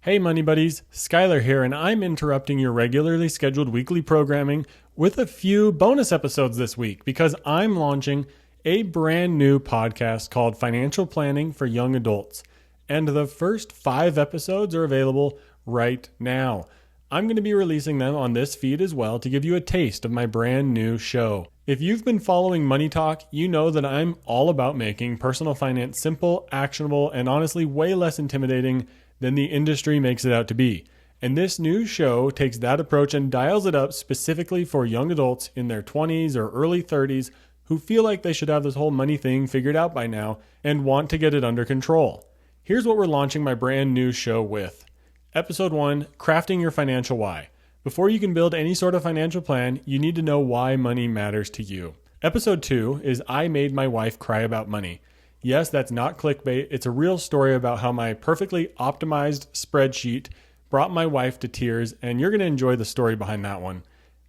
Hey Money Buddies, Skylar here, and I'm interrupting your regularly scheduled weekly programming with a few bonus episodes this week because I'm launching a brand new podcast called Financial Planning for Young Adults. And the first 5 episodes are available right now. I'm going to be releasing them on this feed as well to give you a taste of my brand new show. If you've been following Money Talk, you know that I'm all about making personal finance simple, actionable, and honestly way less intimidating than the industry makes it out to be. And this new show takes that approach and dials it up specifically for young adults in their 20s or early 30s who feel like they should have this whole money thing figured out by now and want to get it under control. Here's what we're launching my brand new show with. Episode 1, Crafting Your Financial Why. Before you can build any sort of financial plan, you need to know why money matters to you. Episode 2 is I Made My Wife Cry About Money. Yes, that's not clickbait. It's a real story about how my perfectly optimized spreadsheet brought my wife to tears, and you're going to enjoy the story behind that one.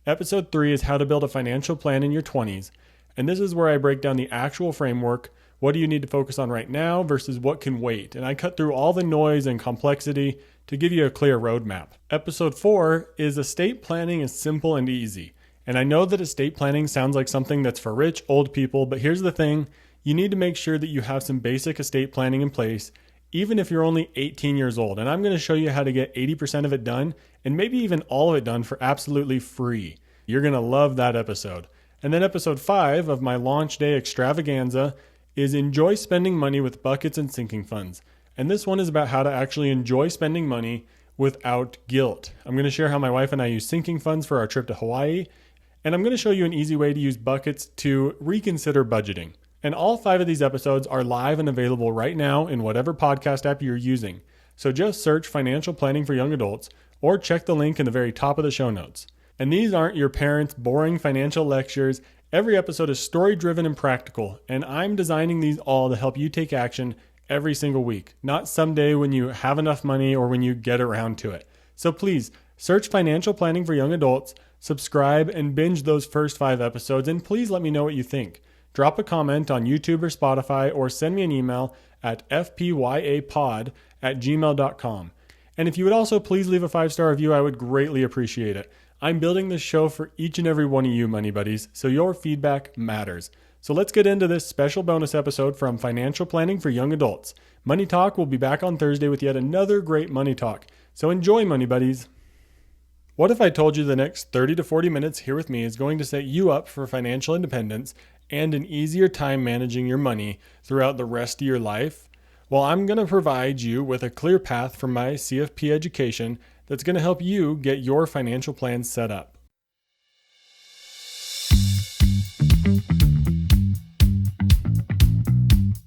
Episode 3 is how to build a financial plan in your 20s, and this is where I break down the actual framework. What do you need to focus on right now versus what can wait? And I cut through all the noise and complexity to give you a clear roadmap. Episode 4 is estate planning is simple and easy. And I know that estate planning sounds like something that's for rich, old people, but here's the thing. You need to make sure that you have some basic estate planning in place, even if you're only 18 years old. And I'm going to show you how to get 80% of it done, and maybe even all of it done for absolutely free. You're going to love that episode. And then episode 5 of my launch day extravaganza is enjoy spending money with buckets and sinking funds. And this one is about how to actually enjoy spending money without guilt. I'm going to share how my wife and I use sinking funds for our trip to Hawaii. And I'm going to show you an easy way to use buckets to reconsider budgeting. And all 5 of these episodes are live and available right now in whatever podcast app you're using. So just search Financial Planning for Young Adults or check the link in the very top of the show notes. And these aren't your parents' boring financial lectures. Every episode is story-driven and practical, and I'm designing these all to help you take action every single week, not someday when you have enough money or when you get around to it. So please, search Financial Planning for Young Adults, subscribe, and binge those first 5 episodes, and please let me know what you think. Drop a comment on YouTube or Spotify or send me an email at fpyapod@gmail.com. And if you would also please leave a 5-star review, I would greatly appreciate it. I'm building this show for each and every one of you, Money Buddies, so your feedback matters. So let's get into this special bonus episode from Financial Planning for Young Adults. Money Talk will be back on Thursday with yet another great Money Talk. So enjoy, Money Buddies. What if I told you the next 30 to 40 minutes here with me is going to set you up for financial independence and an easier time managing your money throughout the rest of your life? Well, I'm going to provide you with a clear path from my CFP education that's going to help you get your financial plan set up.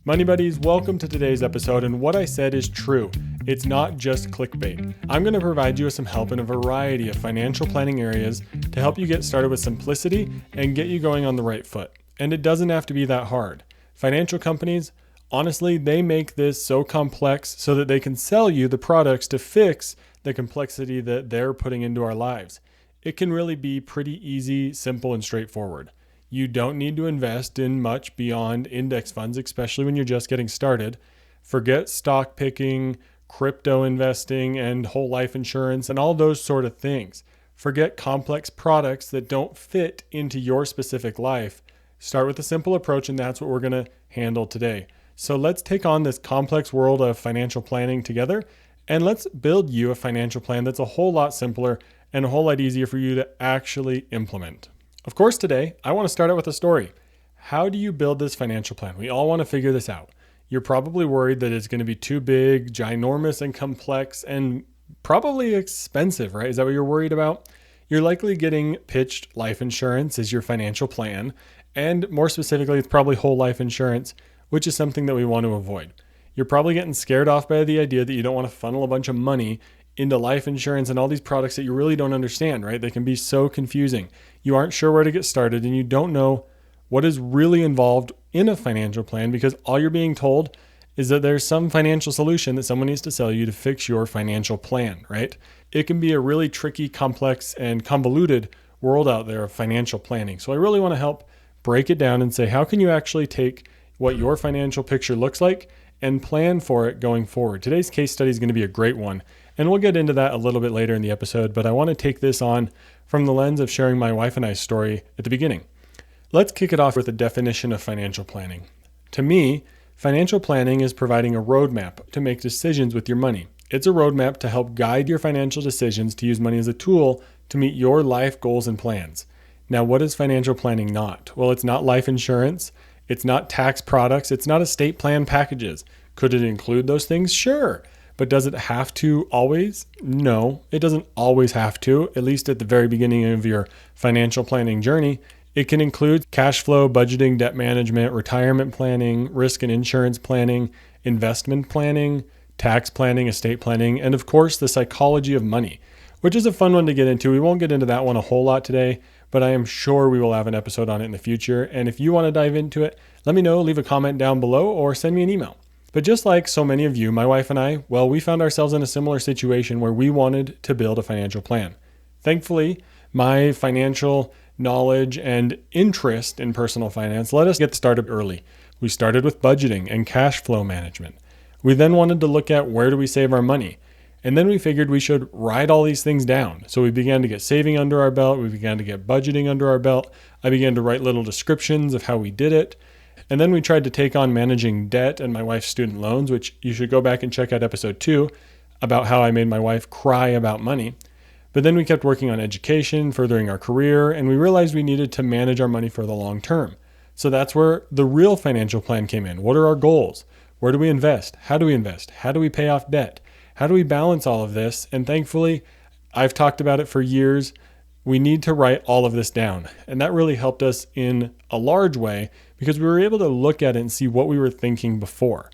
Money Buddies, welcome to today's episode, and what I said is true. It's not just clickbait. I'm going to provide you with some help in a variety of financial planning areas to help you get started with simplicity and get you going on the right foot. And it doesn't have to be that hard. Financial companies, honestly, they make this so complex so that they can sell you the products to fix the complexity that they're putting into our lives. It can really be pretty easy, simple, and straightforward. You don't need to invest in much beyond index funds, especially when you're just getting started. Forget stock picking, crypto investing, and whole life insurance, and all those sort of things. Forget complex products that don't fit into your specific life. Start with a simple approach, and that's what we're going to handle today. So let's take on this complex world of financial planning together, and let's build you a financial plan that's a whole lot simpler and a whole lot easier for you to actually implement. Of course, today, I want to start out with a story. How do you build this financial plan? We all want to figure this out. You're probably worried that it's going to be too big, ginormous, and complex, and probably expensive, right? Is that what you're worried about? You're likely getting pitched life insurance as your financial plan, and more specifically, it's probably whole life insurance, which is something that we want to avoid. You're probably getting scared off by the idea that you don't want to funnel a bunch of money into life insurance and all these products that you really don't understand, right? They can be so confusing. You aren't sure where to get started, and you don't know what is really involved in a financial plan because all you're being told is that there's some financial solution that someone needs to sell you to fix your financial plan, right? It can be a really tricky, complex, and convoluted world out there of financial planning. So I really want to help break it down and say, how can you actually take what your financial picture looks like and plan for it going forward? Today's case study is going to be a great one. And we'll get into that a little bit later in the episode, but I want to take this on from the lens of sharing my wife and I's story at the beginning. Let's kick it off with a definition of financial planning. To me, financial planning is providing a roadmap to make decisions with your money. It's a roadmap to help guide your financial decisions to use money as a tool to meet your life goals and plans. Now, what is financial planning not? Well, it's not life insurance. It's not tax products. It's not estate plan packages. Could it include those things? Sure. But does it have to always? No, it doesn't always have to, at least at the very beginning of your financial planning journey. It can include cash flow, budgeting, debt management, retirement planning, risk and insurance planning, investment planning, tax planning, estate planning, and of course, the psychology of money, which is a fun one to get into. We won't get into that one a whole lot today, but I am sure we will have an episode on it in the future. And if you want to dive into it, let me know, leave a comment down below or send me an email. But just like so many of you, my wife and I, well, we found ourselves in a similar situation where we wanted to build a financial plan. Thankfully, my financial knowledge and interest in personal finance let us get started early. We started with budgeting and cash flow management. We then wanted to look at where do we save our money. And then we figured we should write all these things down. So we began to get saving under our belt. We began to get budgeting under our belt. I began to write little descriptions of how we did it. And then we tried to take on managing debt and my wife's student loans, which you should go back and check out episode 2 about how I made my wife cry about money. But then we kept working on education, furthering our career, and we realized we needed to manage our money for the long term. So that's where the real financial plan came in. What are our goals? Where do we invest? How do we invest? How do we pay off debt? How do we balance all of this? And thankfully, I've talked about it for years. We need to write all of this down. And that really helped us in a large way because we were able to look at it and see what we were thinking before,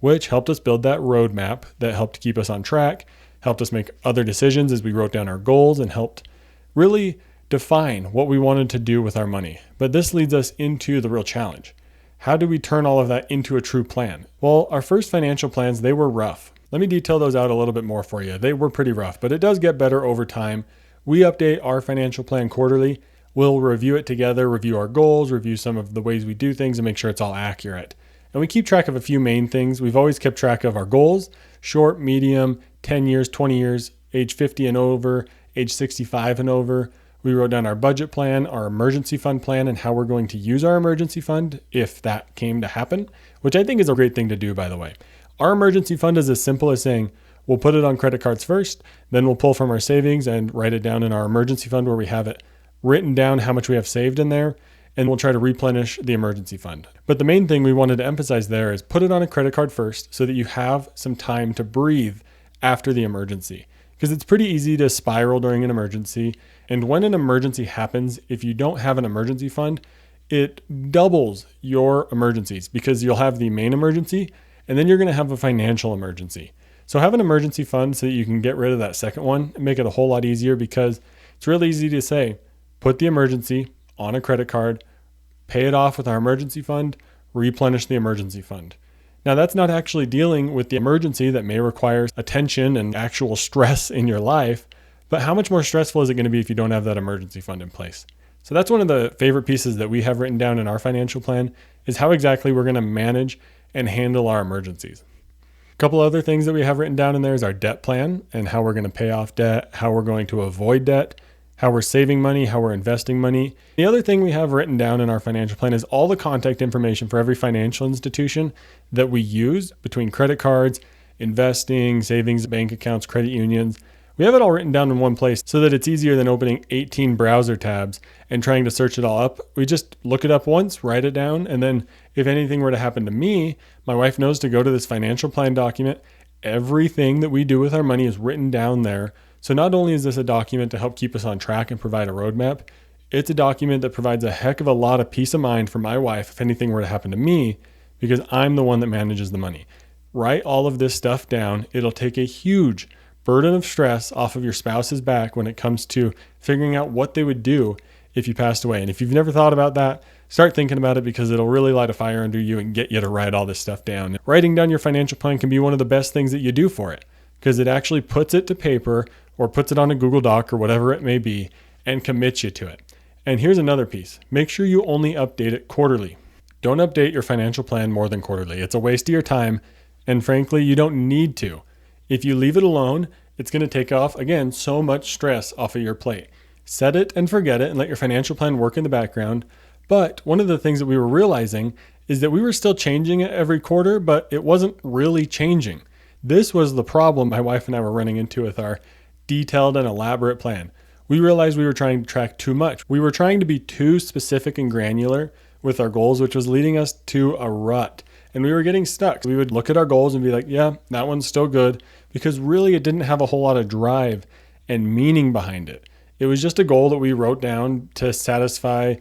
which helped us build that roadmap that helped keep us on track, helped us make other decisions as we wrote down our goals, and helped really define what we wanted to do with our money. But this leads us into the real challenge. How do we turn all of that into a true plan? Well, our first financial plans, they were rough. Let me detail those out a little bit more for you. They were pretty rough, but it does get better over time. We update our financial plan quarterly. We'll review it together, review our goals, review some of the ways we do things, and make sure it's all accurate. And we keep track of a few main things. We've always kept track of our goals, short, medium, 10 years, 20 years, age 50 and over, age 65 and over. We wrote down our budget plan, our emergency fund plan, and how we're going to use our emergency fund if that came to happen, which I think is a great thing to do, by the way. Our emergency fund is as simple as saying, we'll put it on credit cards first, then we'll pull from our savings and write it down in our emergency fund where we have it written down how much we have saved in there, and we'll try to replenish the emergency fund. But the main thing we wanted to emphasize there is put it on a credit card first so that you have some time to breathe after the emergency. Because it's pretty easy to spiral during an emergency. And when an emergency happens, if you don't have an emergency fund, it doubles your emergencies because you'll have the main emergency and then you're going to have a financial emergency. So have an emergency fund so that you can get rid of that second one and make it a whole lot easier because it's really easy to say, put the emergency on a credit card, pay it off with our emergency fund, replenish the emergency fund. Now, that's not actually dealing with the emergency that may require attention and actual stress in your life, but how much more stressful is it going to be if you don't have that emergency fund in place? So that's one of the favorite pieces that we have written down in our financial plan is how exactly we're going to manage and handle our emergencies. A couple other things that we have written down in there is our debt plan and how we're going to pay off debt, how we're going to avoid debt, how we're saving money, how we're investing money. The other thing we have written down in our financial plan is all the contact information for every financial institution that we use between credit cards, investing, savings, bank accounts, credit unions. We have it all written down in one place so that it's easier than opening 18 browser tabs and trying to search it all up. We just look it up once, write it down, and then if anything were to happen to me, my wife knows to go to this financial plan document. Everything that we do with our money is written down there. So not only is this a document to help keep us on track and provide a roadmap, it's a document that provides a heck of a lot of peace of mind for my wife if anything were to happen to me, because I'm the one that manages the money. Write all of this stuff down. It'll take a huge burden of stress off of your spouse's back when it comes to figuring out what they would do if you passed away. And if you've never thought about that, start thinking about it because it'll really light a fire under you and get you to write all this stuff down. Writing down your financial plan can be one of the best things that you do for it because it actually puts it to paper or puts it on a Google Doc or whatever it may be and commits you to it. And here's another piece. Make sure you only update it quarterly. Don't update your financial plan more than quarterly. It's a waste of your time. And frankly, you don't need to. If you leave it alone, It's going to take off, again, so much stress off of your plate. Set it and forget it and let your financial plan work in the background. But one of the things that we were realizing is that we were still changing it every quarter, but it wasn't really changing. This was the problem my wife and I were running into with our detailed and elaborate plan. We realized we were trying to track too much. We were trying to be too specific and granular with our goals, which was leading us to a rut. And we were getting stuck. We would look at our goals and be like, yeah, that one's still good, because really it didn't have a whole lot of drive and meaning behind it. It was just a goal that we wrote down to satisfy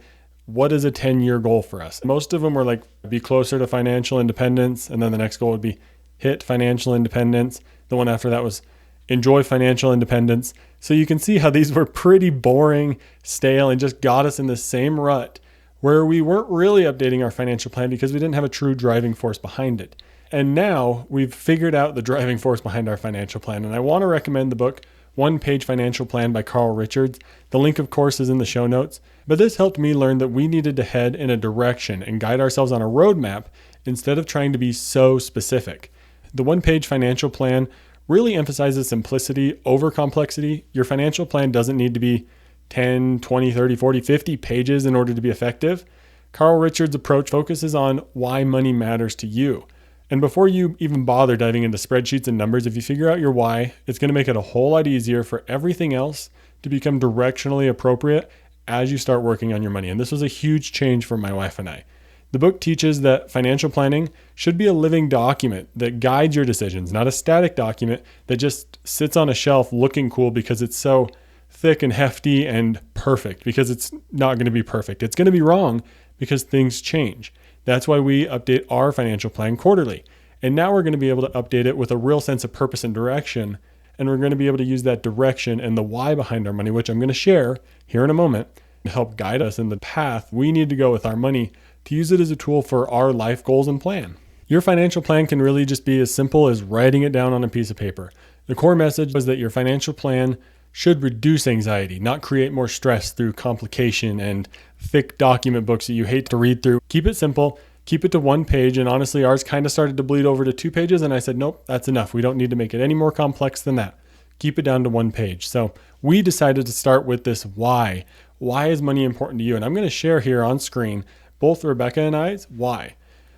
what is a 10-year goal for us. Most of them were like, be closer to financial independence. And then the next goal would be hit financial independence. The one after that was enjoy financial independence. So you can see how these were pretty boring, stale, and just got us in the same rut where we weren't really updating our financial plan because we didn't have a true driving force behind it. And now we've figured out the driving force behind our financial plan. And I want to recommend the book, One Page Financial Plan by Carl Richards. The link, of course, is in the show notes. But this helped me learn that we needed to head in a direction and guide ourselves on a roadmap instead of trying to be so specific. The One Page Financial Plan really emphasizes simplicity over complexity. Your financial plan doesn't need to be 10, 20, 30, 40, 50 pages in order to be effective. Carl Richards' approach focuses on why money matters to you. And before you even bother diving into spreadsheets and numbers, if you figure out your why, it's going to make it a whole lot easier for everything else to become directionally appropriate as you start working on your money. And this was a huge change for my wife and I. The book teaches that financial planning should be a living document that guides your decisions, not a static document that just sits on a shelf looking cool because it's so thick and hefty and perfect, because it's not going to be perfect. It's going to be wrong because things change. That's why we update our financial plan quarterly. And now we're going to be able to update it with a real sense of purpose and direction. And we're going to be able to use that direction and the why behind our money, which I'm going to share here in a moment, to help guide us in the path we need to go with our money to use it as a tool for our life goals and plan. Your financial plan can really just be as simple as writing it down on a piece of paper. The core message was that your financial plan should reduce anxiety, not create more stress through complication and thick document books that you hate to read through. Keep it simple, keep it to one page. And honestly, ours kind of started to bleed over to 2 pages. And I said, nope, that's enough. We don't need to make it any more complex than that. Keep it down to 1 page. So we decided to start with this why. Why is money important to you? And I'm going to share here on screen both Rebecca and I's why.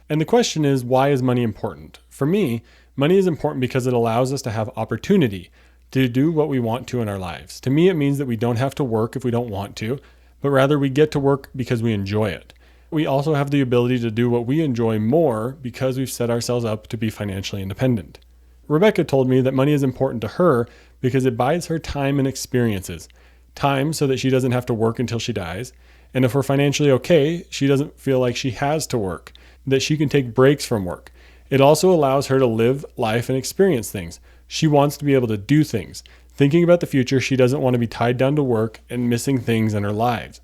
And the question is, why is money important? For me, money is important because it allows us to have opportunity to do what we want to in our lives. To me, it means that we don't have to work if we don't want to, but rather we get to work because we enjoy it. We also have the ability to do what we enjoy more because we've set ourselves up to be financially independent. Rebecca told me that money is important to her because it buys her time and experiences. Time so that she doesn't have to work until she dies. And if we're financially okay, she doesn't feel like she has to work, that she can take breaks from work. It also allows her to live life and experience things. She wants to be able to do things. Thinking about the future, she doesn't want to be tied down to work and missing things in her lives.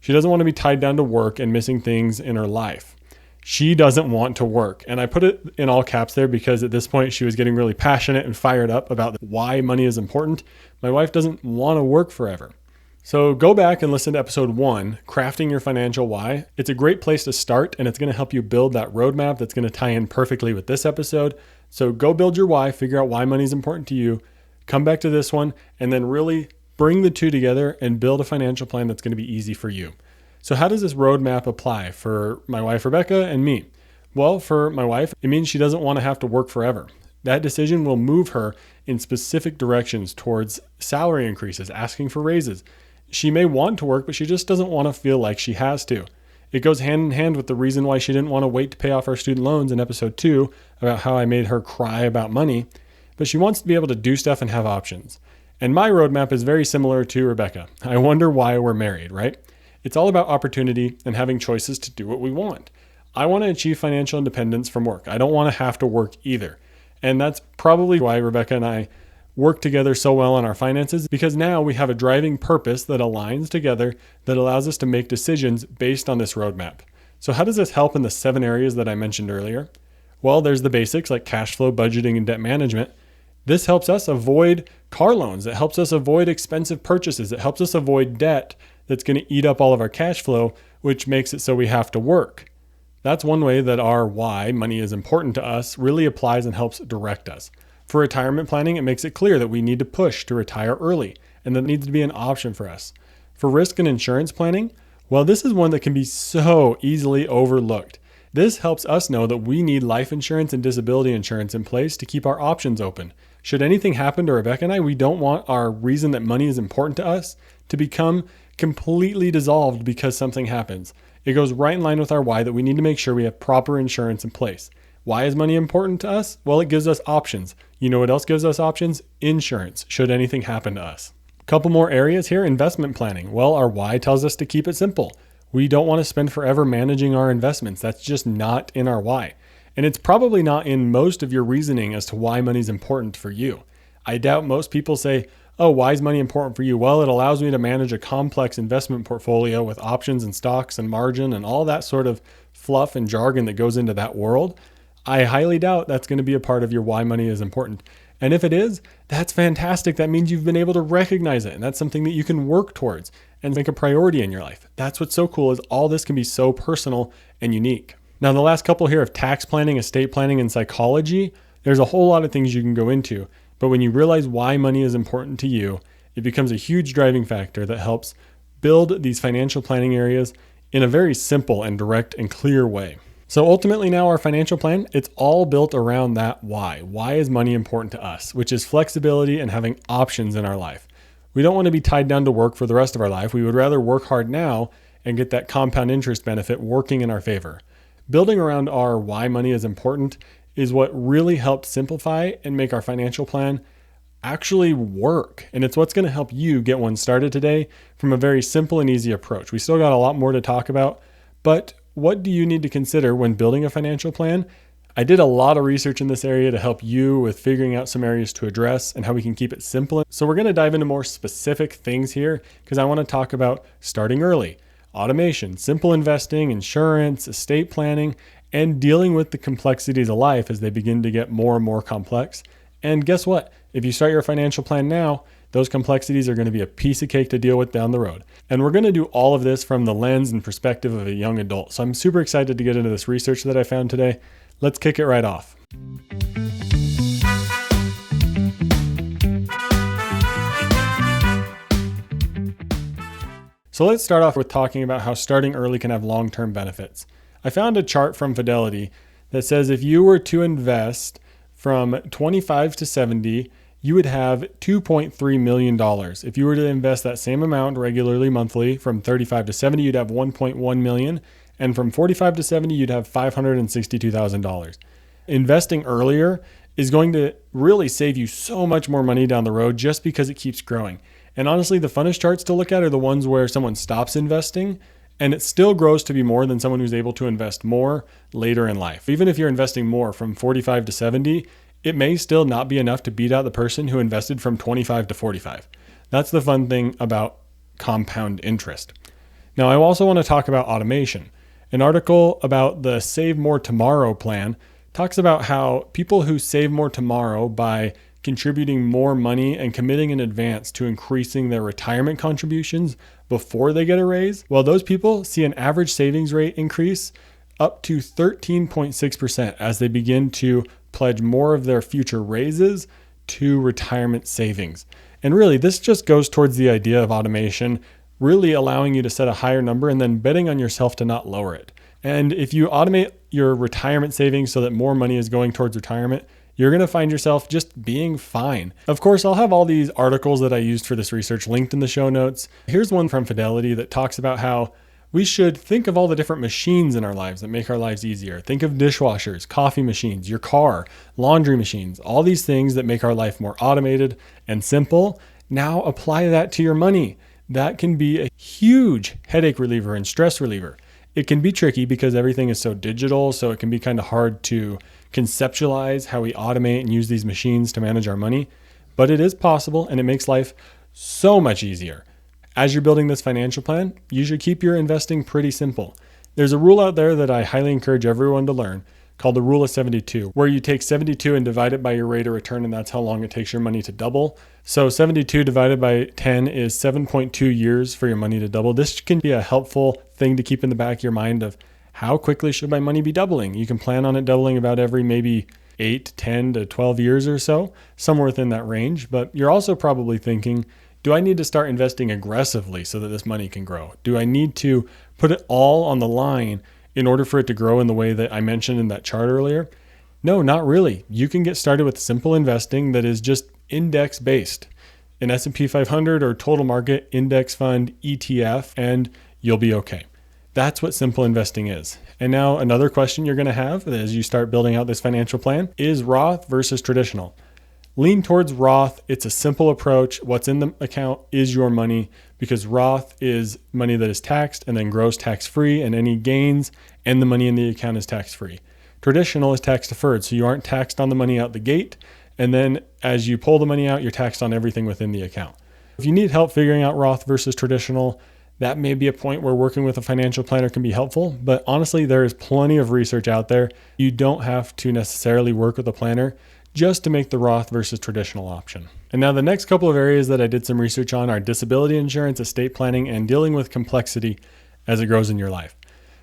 She doesn't want to be tied down to work and missing things in her life. She doesn't want to work. And I put it in all caps there because at this point she was getting really passionate and fired up about why money is important. My wife doesn't want to work forever. So go back and listen to episode 1, Crafting Your Financial Why. It's a great place to start, and it's going to help you build that roadmap that's going to tie in perfectly with this episode. So go build your why, figure out why money is important to you, come back to this one, and then really bring the two together and build a financial plan that's going to be easy for you. So how does this roadmap apply for my wife, Rebecca, and me? Well, for my wife, it means she doesn't want to have to work forever. That decision will move her in specific directions towards salary increases, asking for raises. She may want to work, but she just doesn't want to feel like she has to. It goes hand in hand with the reason why she didn't want to wait to pay off our student loans in episode 2 about how I made her cry about money. But she wants to be able to do stuff and have options. And my roadmap is very similar to Rebecca. I wonder why we're married, right? It's all about opportunity and having choices to do what we want. I want to achieve financial independence from work. I don't want to have to work either. And that's probably why Rebecca and I work together so well on our finances, because now we have a driving purpose that aligns together that allows us to make decisions based on this roadmap. So how does this help in the 7 areas that I mentioned earlier? Well, there's the basics like cash flow, budgeting, and debt management. This helps us avoid car loans. It helps us avoid expensive purchases. It helps us avoid debt that's going to eat up all of our cash flow, which makes it so we have to work. That's one way that our why, money is important to us, really applies and helps direct us. For retirement planning, it makes it clear that we need to push to retire early and that it needs to be an option for us. For risk and insurance planning, well, this is one that can be so easily overlooked. This helps us know that we need life insurance and disability insurance in place to keep our options open. Should anything happen to Rebecca and I, we don't want our reason that money is important to us to become completely dissolved because something happens. It goes right in line with our why that we need to make sure we have proper insurance in place. Why is money important to us? Well, it gives us options. You know what else gives us options? Insurance, should anything happen to us. Couple more areas here, investment planning. Well, our why tells us to keep it simple. We don't want to spend forever managing our investments. That's just not in our why. And it's probably not in most of your reasoning as to why money is important for you. I doubt most people say, oh, why is money important for you? Well, it allows me to manage a complex investment portfolio with options and stocks and margin and all that sort of fluff and jargon that goes into that world. I highly doubt that's going to be a part of your why money is important. And if it is, that's fantastic. That means you've been able to recognize it. And that's something that you can work towards and make a priority in your life. That's what's so cool is all this can be so personal and unique. Now, the last couple here of tax planning, estate planning, and psychology, there's a whole lot of things you can go into. But when you realize why money is important to you, it becomes a huge driving factor that helps build these financial planning areas in a very simple and direct and clear way. So ultimately now our financial plan, it's all built around that why. Why is money important to us? Which is flexibility and having options in our life. We don't want to be tied down to work for the rest of our life. We would rather work hard now and get that compound interest benefit working in our favor. Building around our why money is important is what really helps simplify and make our financial plan actually work. And it's what's going to help you get one started today from a very simple and easy approach. We still got a lot more to talk about, but what do you need to consider when building a financial plan? I did a lot of research in this area to help you with figuring out some areas to address and how we can keep it simple. So we're going to dive into more specific things here because I want to talk about starting early, automation, simple investing, insurance, estate planning, and dealing with the complexities of life as they begin to get more and more complex. And guess what? If you start your financial plan now, those complexities are going to be a piece of cake to deal with down the road. And we're going to do all of this from the lens and perspective of a young adult. So I'm super excited to get into this research that I found today. Let's kick it right off. So let's start off with talking about how starting early can have long-term benefits. I found a chart from Fidelity that says if you were to invest from 25 to 70, you would have $2.3 million. If you were to invest that same amount regularly monthly from 35 to 70, you'd have $1.1 million. And from 45 to 70, you'd have $562,000. Investing earlier is going to really save you so much more money down the road just because it keeps growing. And honestly, the funnest charts to look at are the ones where someone stops investing and it still grows to be more than someone who's able to invest more later in life. Even if you're investing more from 45 to 70, it may still not be enough to beat out the person who invested from 25 to 45. That's the fun thing about compound interest. Now, I also want to talk about automation. An article about the Save More Tomorrow plan talks about how people who save more tomorrow by contributing more money and committing in advance to increasing their retirement contributions before they get a raise, well, those people see an average savings rate increase up to 13.6% as they begin to pledge more of their future raises to retirement savings. And really, this just goes towards the idea of automation, really allowing you to set a higher number and then betting on yourself to not lower it. And if you automate your retirement savings so that more money is going towards retirement, you're going to find yourself just being fine. Of course, I'll have all these articles that I used for this research linked in the show notes. Here's one from Fidelity that talks about how we should think of all the different machines in our lives that make our lives easier. Think of dishwashers, coffee machines, your car, laundry machines, all these things that make our life more automated and simple. Now apply that to your money. That can be a huge headache reliever and stress reliever. It can be tricky because everything is so digital, so it can be kind of hard to conceptualize how we automate and use these machines to manage our money. But it is possible and it makes life so much easier. As you're building this financial plan, you should keep your investing pretty simple. There's a rule out there that I highly encourage everyone to learn called the rule of 72, where you take 72 and divide it by your rate of return, and that's how long it takes your money to double. So 72 divided by 10 is 7.2 years for your money to double. This can be a helpful thing to keep in the back of your mind of how quickly should my money be doubling? You can plan on it doubling about every maybe 8, 10 to 12 years or so, somewhere within that range. But you're also probably thinking, do I need to start investing aggressively so that this money can grow? Do I need to put it all on the line in order for it to grow in the way that I mentioned in that chart earlier? No, not really. You can get started with simple investing that is just index based, an S&P 500 or total market index fund ETF, and you'll be okay. That's what simple investing is. And now another question you're going to have as you start building out this financial plan is Roth versus traditional. Lean towards Roth. It's a simple approach. What's in the account is your money, because Roth is money that is taxed and then grows tax-free, and any gains and the money in the account is tax-free. Traditional is tax deferred, so you aren't taxed on the money out the gate, and then as you pull the money out, you're taxed on everything within the account. If you need help figuring out Roth versus traditional, that may be a point where working with a financial planner can be helpful, but honestly, there is plenty of research out there. You don't have to necessarily work with a planner just to make the Roth versus traditional option. And now the next couple of areas that I did some research on are disability insurance, estate planning, and dealing with complexity as it grows in your life.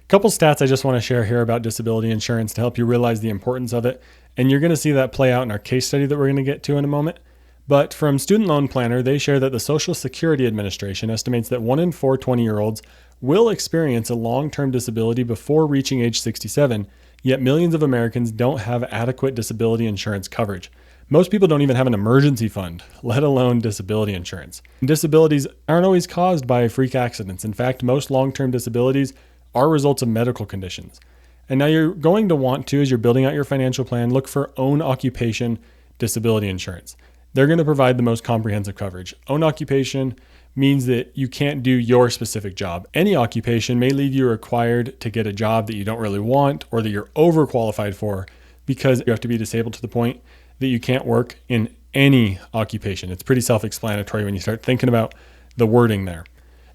Couple stats I just want to share here about disability insurance to help you realize the importance of it. And you're going to see that play out in our case study that we're going to get to in a moment. But from Student Loan Planner, they share that the Social Security Administration estimates that 1 in 4 20-year-olds will experience a long-term disability before reaching age 67, yet millions of Americans don't have adequate disability insurance coverage. Most people don't even have an emergency fund, let alone disability insurance. Disabilities aren't always caused by freak accidents. In fact, most long-term disabilities are results of medical conditions. And now you're going to want to, as you're building out your financial plan, look for own occupation disability insurance. They're going to provide the most comprehensive coverage. Own occupation means that you can't do your specific job. Any occupation may leave you required to get a job that you don't really want or that you're overqualified for, because you have to be disabled to the point that you can't work in any occupation. It's pretty self-explanatory when you start thinking about the wording there.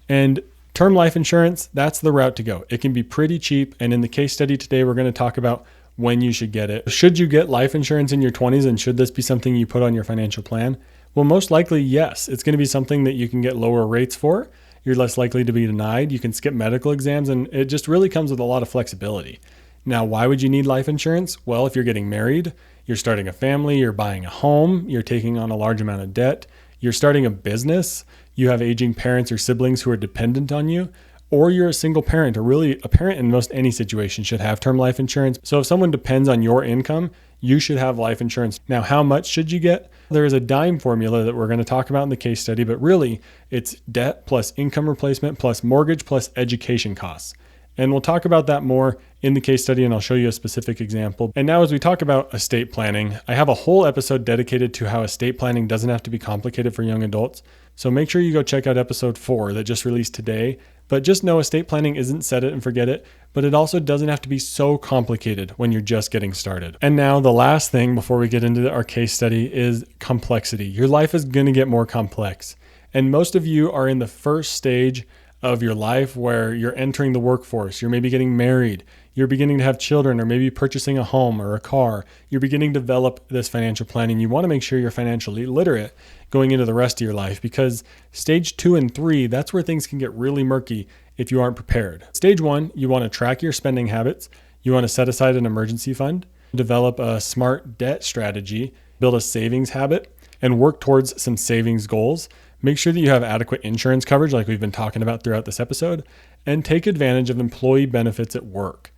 And term life insurance, that's the route to go. It can be pretty cheap. And in the case study today, we're going to talk about when you should get it. Should you get life insurance in your 20s, and should this be something you put on your financial plan? Well, most likely, yes. It's going to be something that you can get lower rates for. You're less likely to be denied. You can skip medical exams, and it just really comes with a lot of flexibility. Now, why would you need life insurance? Well, if you're getting married, you're starting a family, you're buying a home, you're taking on a large amount of debt, you're starting a business, you have aging parents or siblings who are dependent on you, or you're a single parent, or really a parent in most any situation should have term life insurance. So if someone depends on your income, you should have life insurance. Now, how much should you get? There is a dime formula that we're going to talk about in the case study, but really it's debt plus income replacement plus mortgage plus education costs. And we'll talk about that more in the case study, and I'll show you a specific example. And now as we talk about estate planning, I have a whole episode dedicated to how estate planning doesn't have to be complicated for young adults. So make sure you go check out episode 4 that just released today. But just know estate planning isn't set it and forget it, but it also doesn't have to be so complicated when you're just getting started. And now the last thing before we get into our case study is complexity. Your life is going to get more complex. And most of you are in the first stage of your life where you're entering the workforce. You're maybe getting married. You're beginning to have children, or maybe purchasing a home or a car. You're beginning to develop this financial planning. You want to make sure you're financially literate going into the rest of your life, because stage 2 and 3, that's where things can get really murky if you aren't prepared. Stage 1, you want to track your spending habits. You want to set aside an emergency fund, develop a smart debt strategy, build a savings habit, and work towards some savings goals. Make sure that you have adequate insurance coverage like we've been talking about throughout this episode, and take advantage of employee benefits at work.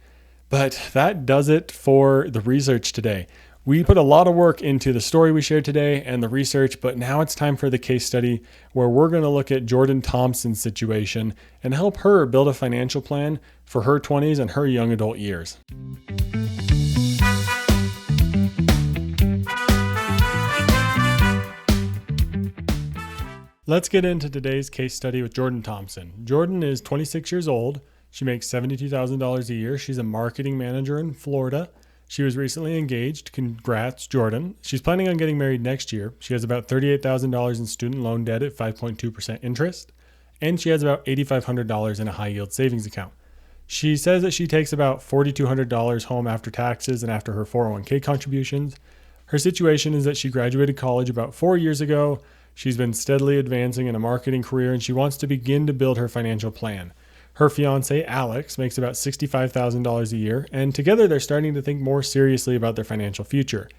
But that does it for the research today. We put a lot of work into the story we shared today and the research, but now it's time for the case study where we're going to look at Jordan Thompson's situation and help her build a financial plan for her 20s and her young adult years. Let's get into today's case study with Jordan Thompson. Jordan is 26 years old. She makes $72,000 a year. She's a marketing manager in Florida. She was recently engaged. Congrats, Jordan. She's planning on getting married next year. She has about $38,000 in student loan debt at 5.2% interest, and she has about $8,500 in a high-yield savings account. She says that she takes about $4,200 home after taxes and after her 401k contributions. Her situation is that she graduated college about 4 years ago. She's been steadily advancing in a marketing career, and she wants to begin to build her financial plan. Her fiance, Alex, makes about $65,000 a year, and together they're starting to think more seriously about their financial future.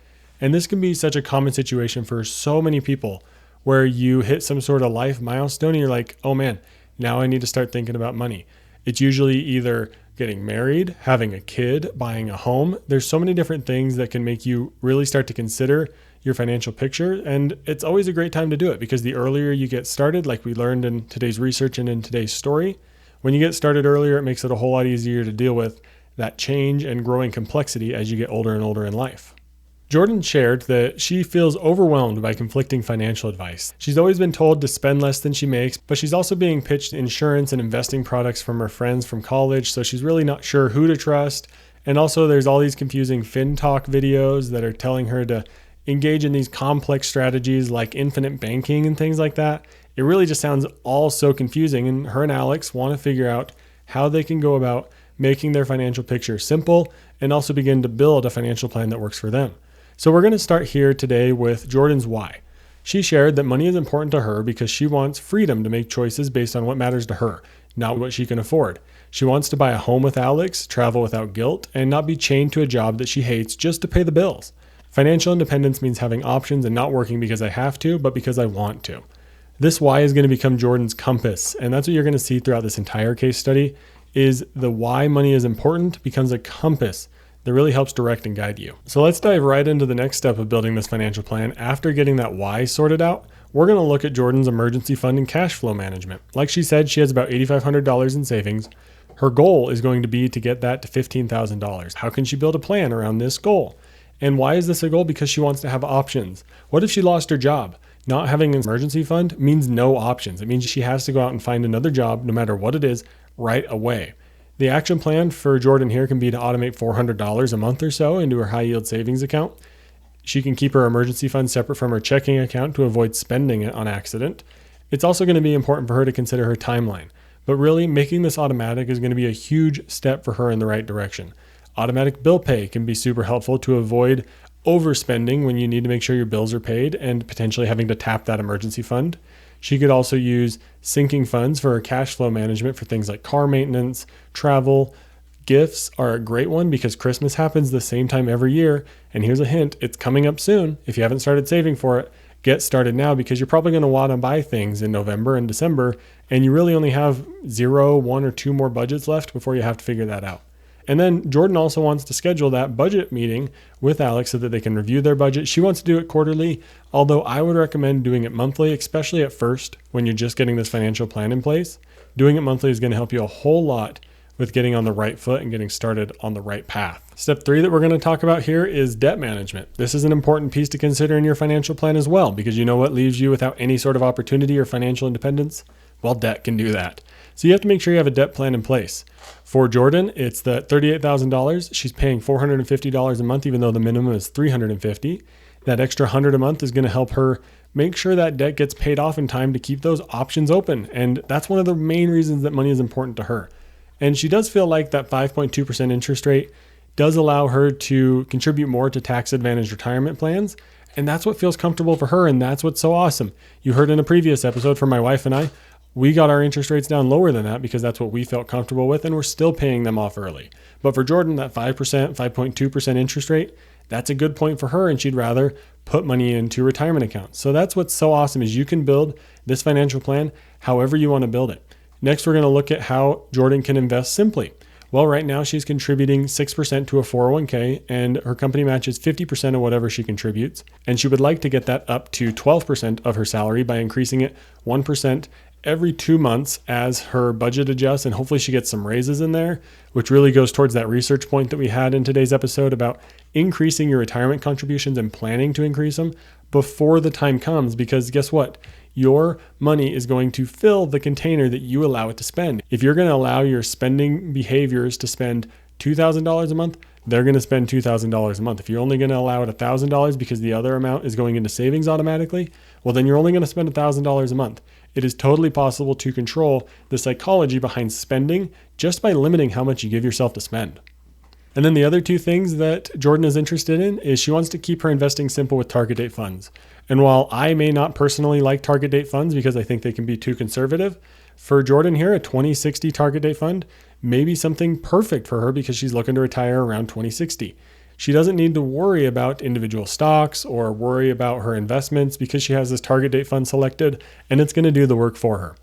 And this can be such a common situation for so many people where you hit some sort of life milestone and you're like, oh man, now I need to start thinking about money. It's usually either getting married, having a kid, buying a home. There's so many different things that can make you really start to consider your financial picture. And it's always a great time to do it because the earlier you get started, like we learned in today's research and in today's story, when you get started earlier, it makes it a whole lot easier to deal with that change and growing complexity as you get older and older in life. Jordan shared that she feels overwhelmed by conflicting financial advice. She's always been told to spend less than she makes, but she's also being pitched insurance and investing products from her friends from college, so she's really not sure who to trust. And also there's all these confusing FinTalk videos that are telling her to engage in these complex strategies like infinite banking and things like that. It really just sounds all so confusing, and her and Alex want to figure out how they can go about making their financial picture simple and also begin to build a financial plan that works for them. So we're going to start here today with Jordan's why. She shared that money is important to her because she wants freedom to make choices based on what matters to her, not what she can afford. She wants to buy a home with Alex, travel without guilt, and not be chained to a job that she hates just to pay the bills. Financial independence means having options and not working because I have to, but because I want to. This why is going to become Jordan's compass, and that's what you're going to see throughout this entire case study, is the why money is important becomes a compass that really helps direct and guide you. So let's dive right into the next step of building this financial plan. After getting that why sorted out, we're going to look at Jordan's emergency fund and cash flow management. Like she said, she has about $8,500 in savings. Her goal is going to be to get that to $15,000. How can she build a plan around this goal? And why is this a goal? Because she wants to have options. What if she lost her job? Not having an emergency fund means no options. It means she has to go out and find another job, no matter what it is, right away. The action plan for Jordan here can be to automate $400 a month or so into her high yield savings account. She can keep her emergency fund separate from her checking account to avoid spending it on accident. It's also going to be important for her to consider her timeline. But really, making this automatic is going to be a huge step for her in the right direction. Automatic bill pay can be super helpful to avoid overspending when you need to make sure your bills are paid and potentially having to tap that emergency fund. She could also use sinking funds for her cash flow management for things like car maintenance, travel. Gifts are a great one because Christmas happens the same time every year. And here's a hint, it's coming up soon. If you haven't started saving for it, get started now because you're probably going to want to buy things in November and December, and you really only have 0, 1, or 2 more budgets left before you have to figure that out. And then Jordan also wants to schedule that budget meeting with Alex so that they can review their budget. She wants to do it quarterly, although I would recommend doing it monthly, especially at first when you're just getting this financial plan in place. Doing it monthly is going to help you a whole lot with getting on the right foot and getting started on the right path. Step 3 that we're going to talk about here is debt management. This is an important piece to consider in your financial plan as well, because you know what leaves you without any sort of opportunity or financial independence? Well, debt can do that. So you have to make sure you have a debt plan in place. For Jordan, it's the $38,000. She's paying $450 a month, even though the minimum is $350. That extra $100 a month is going to help her make sure that debt gets paid off in time to keep those options open. And that's one of the main reasons that money is important to her. And she does feel like that 5.2% interest rate does allow her to contribute more to tax-advantaged retirement plans. And that's what feels comfortable for her. And that's what's so awesome. You heard in a previous episode from my wife and I, we got our interest rates down lower than that because that's what we felt comfortable with, and we're still paying them off early. But for Jordan, that 5%, 5.2% interest rate, that's a good point for her, and she'd rather put money into retirement accounts. So that's what's so awesome is you can build this financial plan however you want to build it. Next, we're going to look at how Jordan can invest simply. Well, right now she's contributing 6% to a 401k, and her company matches 50% of whatever she contributes. And she would like to get that up to 12% of her salary by increasing it 1% every 2 months as her budget adjusts, and hopefully she gets some raises in there, which really goes towards that research point that we had in today's episode about increasing your retirement contributions and planning to increase them before the time comes, because guess what? Your money is going to fill the container that you allow it to spend. If you're going to allow your spending behaviors to spend $2,000 a month, they're going to spend $2,000 a month. If you're only going to allow it $1,000 because the other amount is going into savings automatically, well, then you're only going to spend $1,000 a month. It is totally possible to control the psychology behind spending just by limiting how much you give yourself to spend. And then the other two things that Jordan is interested in is she wants to keep her investing simple with target date funds. And while I may not personally like target date funds because I think they can be too conservative, for Jordan here, a 2060 target date fund may be something perfect for her because she's looking to retire around 2060. She doesn't need to worry about individual stocks or worry about her investments because she has this target date fund selected and it's going to do the work for her.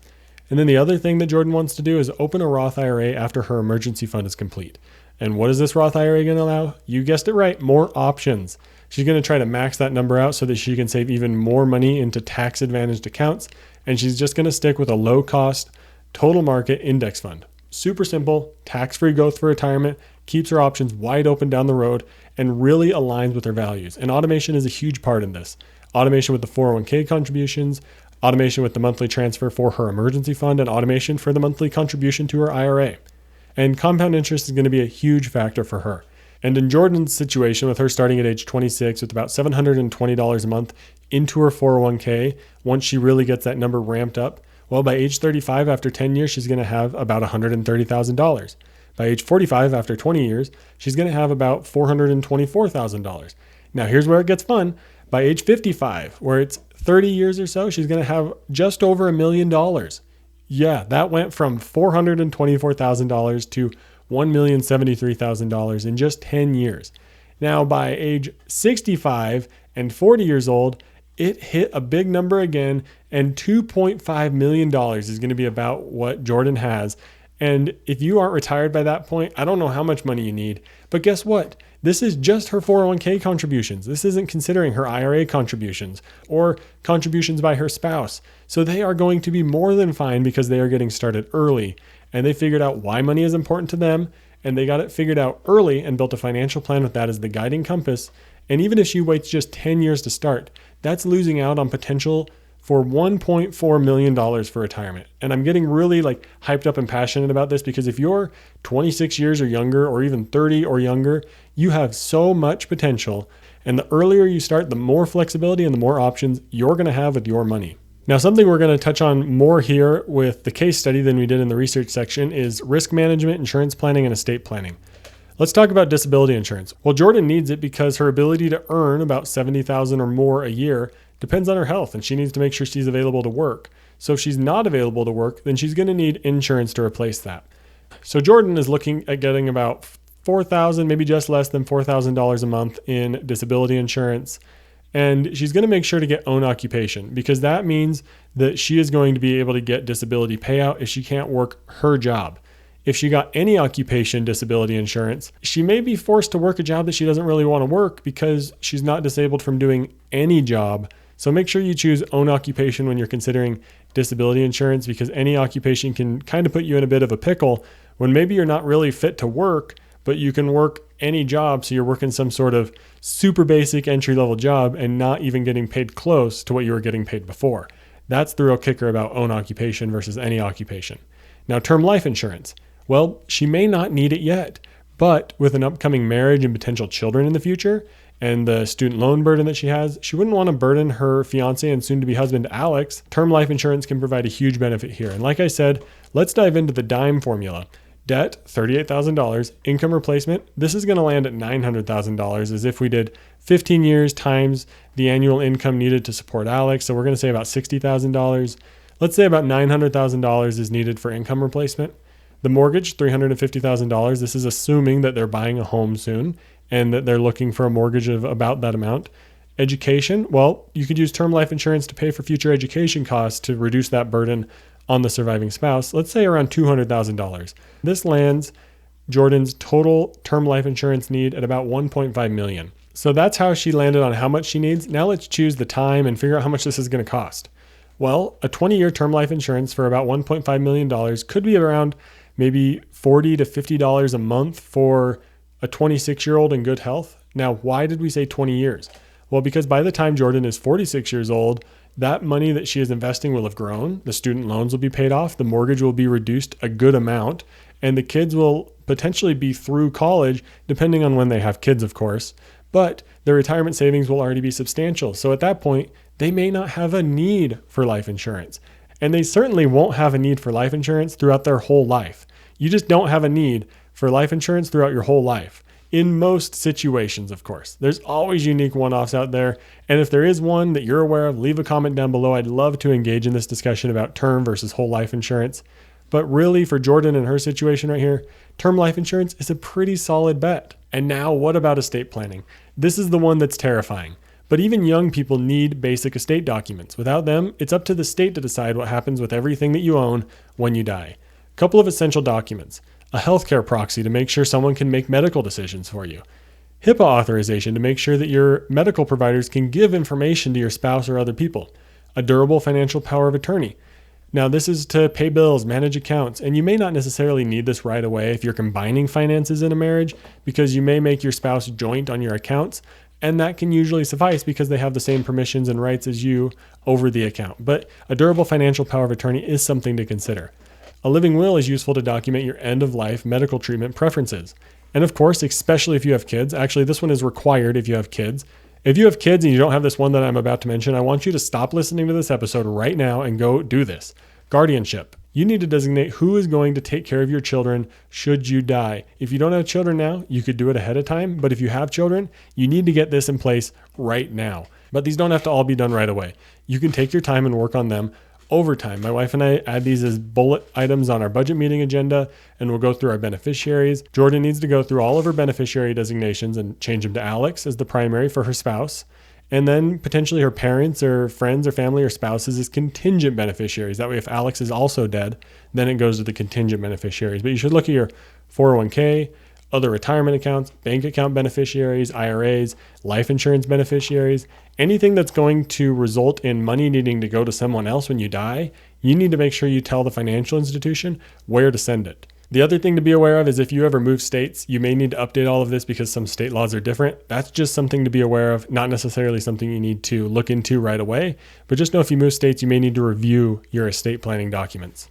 And then the other thing that Jordan wants to do is open a Roth IRA after her emergency fund is complete. And what is this Roth IRA going to allow? You guessed it right, more options. She's going to try to max that number out so that she can save even more money into tax advantaged accounts. And she's just going to stick with a low cost total market index fund. Super simple, tax-free growth for retirement, keeps her options wide open down the road, and really aligns with her values. And automation is a huge part in this. Automation with the 401k contributions, automation with the monthly transfer for her emergency fund, and automation for the monthly contribution to her IRA. And compound interest is going to be a huge factor for her. And in Jordan's situation, with her starting at age 26 with about $720 a month into her 401k, once she really gets that number ramped up, well, by age 35, after 10 years, she's going to have about $130,000. By age 45, after 20 years, she's going to have about $424,000. Now, here's where it gets fun. By age 55, where it's 30 years or so, she's going to have just over $1 million. Yeah, that went from $424,000 to $1,073,000 in just 10 years. Now, by age 65 and 40 years old, it hit a big number again, and $2.5 million is going to be about what Jordan has. And if you aren't retired by that point, I don't know how much money you need. But guess what? This is just her 401k contributions. This isn't considering her IRA contributions or contributions by her spouse. So they are going to be more than fine because they are getting started early. And they figured out why money is important to them. And they got it figured out early and built a financial plan with that as the guiding compass. And even if she waits just 10 years to start, that's losing out on potential for $1.4 million for retirement. And I'm getting really hyped up and passionate about this because if you're 26 years or younger, or even 30 or younger, you have so much potential. And the earlier you start, the more flexibility and the more options you're going to have with your money. Now, something we're going to touch on more here with the case study than we did in the research section is risk management, insurance planning, and estate planning. Let's talk about disability insurance. Well, Jordan needs it because her ability to earn about $70,000 or more a year depends on her health, and she needs to make sure she's available to work. So if she's not available to work, then she's going to need insurance to replace that. So Jordan is looking at getting about $4,000, maybe just less than $4,000 a month in disability insurance. And she's going to make sure to get own occupation because that means that she is going to be able to get disability payout if she can't work her job. If she got any occupation disability insurance, she may be forced to work a job that she doesn't really want to work because she's not disabled from doing any job. So make sure you choose own occupation when you're considering disability insurance because any occupation can kind of put you in a bit of a pickle when maybe you're not really fit to work, but you can work any job. So you're working some sort of super basic entry-level job and not even getting paid close to what you were getting paid before. That's the real kicker about own occupation versus any occupation. Now, term life insurance. Well, she may not need it yet, but with an upcoming marriage and potential children in the future and the student loan burden that she has, she wouldn't want to burden her fiance and soon-to-be husband, Alex. Term life insurance can provide a huge benefit here. And like I said, let's dive into the DIME formula. Debt, $38,000. Income replacement, this is going to land at $900,000 as if we did 15 years times the annual income needed to support Alex. So we're going to say about $60,000. Let's say about $900,000 is needed for income replacement. The mortgage, $350,000. This is assuming that they're buying a home soon and that they're looking for a mortgage of about that amount. Education, well, you could use term life insurance to pay for future education costs to reduce that burden on the surviving spouse. Let's say around $200,000. This lands Jordan's total term life insurance need at about $1.5 million. So that's how she landed on how much she needs. Now let's choose the time and figure out how much this is going to cost. Well, a 20-year term life insurance for about $1.5 million could be around maybe $40 to $50 a month for a 26-year-old in good health. Now, why did we say 20 years? Well, because by the time Jordan is 46 years old, that money that she is investing will have grown. The student loans will be paid off. The mortgage will be reduced a good amount. And the kids will potentially be through college, depending on when they have kids, of course. But their retirement savings will already be substantial. So at that point, they may not have a need for life insurance. And they certainly won't have a need for life insurance throughout their whole life. You just don't have a need for life insurance throughout your whole life. In most situations, of course. There's always unique one-offs out there. And if there is one that you're aware of, leave a comment down below. I'd love to engage in this discussion about term versus whole life insurance. But really, for Jordan and her situation right here, term life insurance is a pretty solid bet. And now, what about estate planning? This is the one that's terrifying. But even young people need basic estate documents. Without them, it's up to the state to decide what happens with everything that you own when you die. A couple of essential documents. A healthcare proxy to make sure someone can make medical decisions for you. HIPAA authorization to make sure that your medical providers can give information to your spouse or other people. A durable financial power of attorney. Now, this is to pay bills, manage accounts, and you may not necessarily need this right away if you're combining finances in a marriage, because you may make your spouse joint on your accounts, and that can usually suffice because they have the same permissions and rights as you over the account. But a durable financial power of attorney is something to consider. A living will is useful to document your end-of-life medical treatment preferences. And of course, especially if you have kids, actually this one is required if you have kids. If you have kids and you don't have this one that I'm about to mention, I want you to stop listening to this episode right now and go do this. Guardianship. You need to designate who is going to take care of your children should you die. If you don't have children now, you could do it ahead of time. But if you have children, you need to get this in place right now. But these don't have to all be done right away. You can take your time and work on them over time. My wife and I add these as bullet items on our budget meeting agenda, and we'll go through our beneficiaries. Jordan needs to go through all of her beneficiary designations and change them to Alex as the primary for her spouse. And then potentially her parents or friends or family or spouses as contingent beneficiaries. That way, if Alex is also dead, then it goes to the contingent beneficiaries. But you should look at your 401k, other retirement accounts, bank account beneficiaries, IRAs, life insurance beneficiaries, anything that's going to result in money needing to go to someone else when you die, you need to make sure you tell the financial institution where to send it. The other thing to be aware of is if you ever move states, you may need to update all of this because some state laws are different. That's just something to be aware of, not necessarily something you need to look into right away, but just know if you move states, you may need to review your estate planning documents.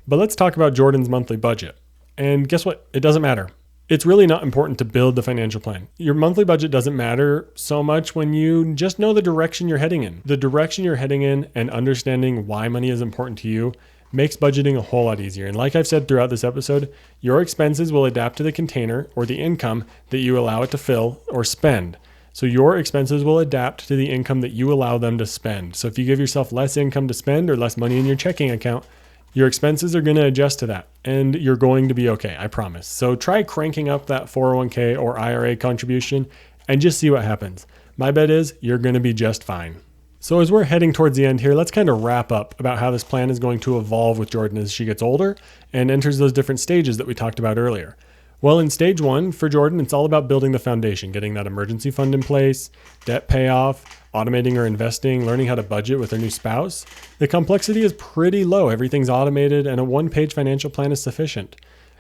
But let's talk about Jordan's monthly budget. And guess what? It doesn't matter. It's really not important to build the financial plan. Your monthly budget doesn't matter so much when you just know the direction you're heading in. The direction you're heading in and understanding why money is important to you makes budgeting a whole lot easier. And like I've said throughout this episode, your expenses will adapt to the container or the income that you allow it to fill or spend. So your expenses will adapt to the income that you allow them to spend. So if you give yourself less income to spend or less money in your checking account, your expenses are going to adjust to that, and you're going to be okay, I promise. So try cranking up that 401k or IRA contribution and just see what happens. My bet is you're going to be just fine. So as we're heading towards the end here, let's kind of wrap up about how this plan is going to evolve with Jordan as she gets older and enters those different stages that we talked about earlier. Well, in stage 1 for Jordan, it's all about building the foundation, getting that emergency fund in place, debt payoff, automating or investing, learning how to budget with her new spouse. The complexity is pretty low. Everything's automated and a one-page financial plan is sufficient.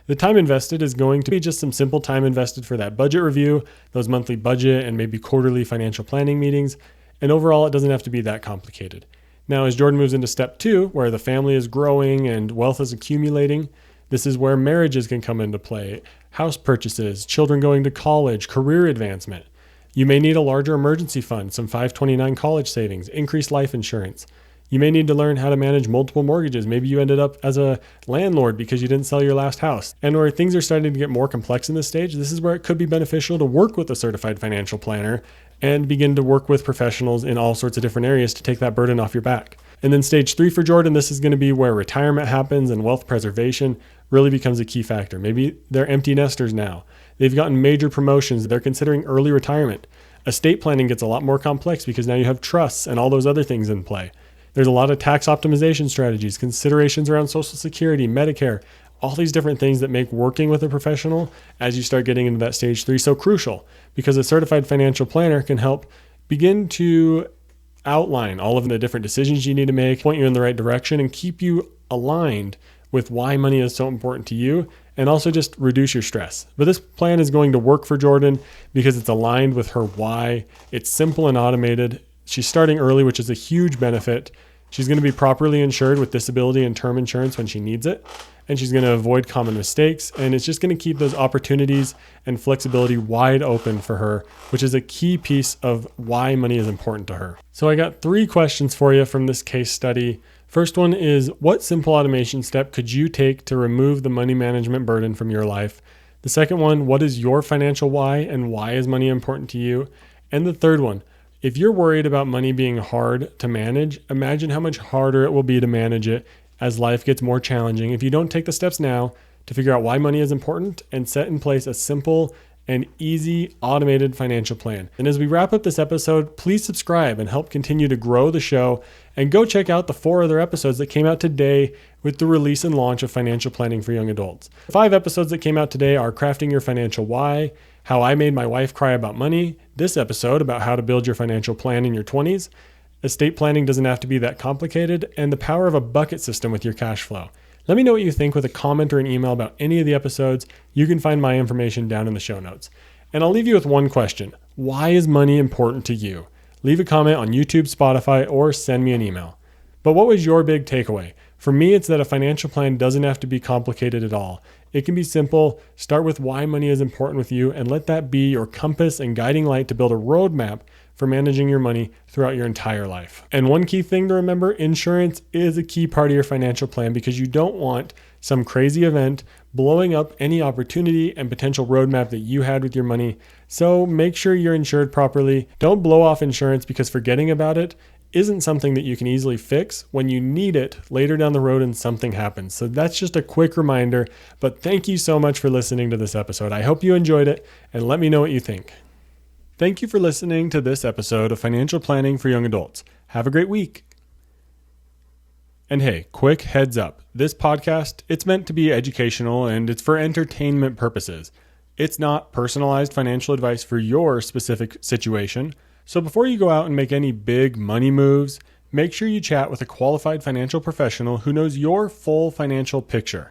The time invested is going to be just some simple time invested for that budget review, those monthly budget and maybe quarterly financial planning meetings. And overall, it doesn't have to be that complicated. Now, as Jordan moves into step 2, where the family is growing and wealth is accumulating, this is where marriages can come into play, house purchases, children going to college, career advancement. You may need a larger emergency fund, some 529 college savings, increased life insurance. You may need to learn how to manage multiple mortgages. Maybe you ended up as a landlord because you didn't sell your last house. And where things are starting to get more complex in this stage, this is where it could be beneficial to work with a certified financial planner and begin to work with professionals in all sorts of different areas to take that burden off your back. And then stage 3 for Jordan, this is going to be where retirement happens and wealth preservation really becomes a key factor. Maybe they're empty nesters now. They've gotten major promotions. They're considering early retirement. Estate planning gets a lot more complex because now you have trusts and all those other things in play. There's a lot of tax optimization strategies, considerations around Social Security, Medicare, all these different things that make working with a professional as you start getting into that stage 3 so crucial, because a certified financial planner can help begin to outline all of the different decisions you need to make, point you in the right direction, and keep you aligned with why money is so important to you, and also just reduce your stress. But this plan is going to work for Jordan because it's aligned with her why. It's simple and automated. She's starting early, which is a huge benefit. She's going to be properly insured with disability and term insurance when she needs it. And she's going to avoid common mistakes. And it's just going to keep those opportunities and flexibility wide open for her, which is a key piece of why money is important to her. So I got 3 questions for you from this case study. First one is, what simple automation step could you take to remove the money management burden from your life? The second one, what is your financial why and why is money important to you? And the third one, if you're worried about money being hard to manage, imagine how much harder it will be to manage it as life gets more challenging if you don't take the steps now to figure out why money is important and set in place a simple and easy automated financial plan. And as we wrap up this episode, please subscribe and help continue to grow the show, and go check out the 4 other episodes that came out today with the release and launch of Financial Planning for Young Adults. 5 episodes that came out today are Crafting Your Financial Why, How I Made My Wife Cry About Money, this episode about how to build your financial plan in your 20s, Estate planning doesn't have to be that complicated, and the power of a bucket system with your cash flow. Let me know what you think with a comment or an email about any of the episodes. You can find my information down in the show notes. And I'll leave you with one question. Why is money important to you? Leave a comment on YouTube, Spotify, or send me an email. But what was your big takeaway? For me, it's that a financial plan doesn't have to be complicated at all. It can be simple. Start with why money is important with you and let that be your compass and guiding light to build a roadmap for managing your money throughout your entire life. And one key thing to remember, insurance is a key part of your financial plan because you don't want some crazy event blowing up any opportunity and potential roadmap that you had with your money. So make sure you're insured properly. Don't blow off insurance because forgetting about it isn't something that you can easily fix when you need it later down the road and something happens. So that's just a quick reminder, but thank you so much for listening to this episode. I hope you enjoyed it, and let me know what you think. Thank you for listening to this episode of Financial Planning for Young Adults. Have a great week. And hey, quick heads up. This podcast, it's meant to be educational and it's for entertainment purposes. It's not personalized financial advice for your specific situation. So before you go out and make any big money moves, make sure you chat with a qualified financial professional who knows your full financial picture.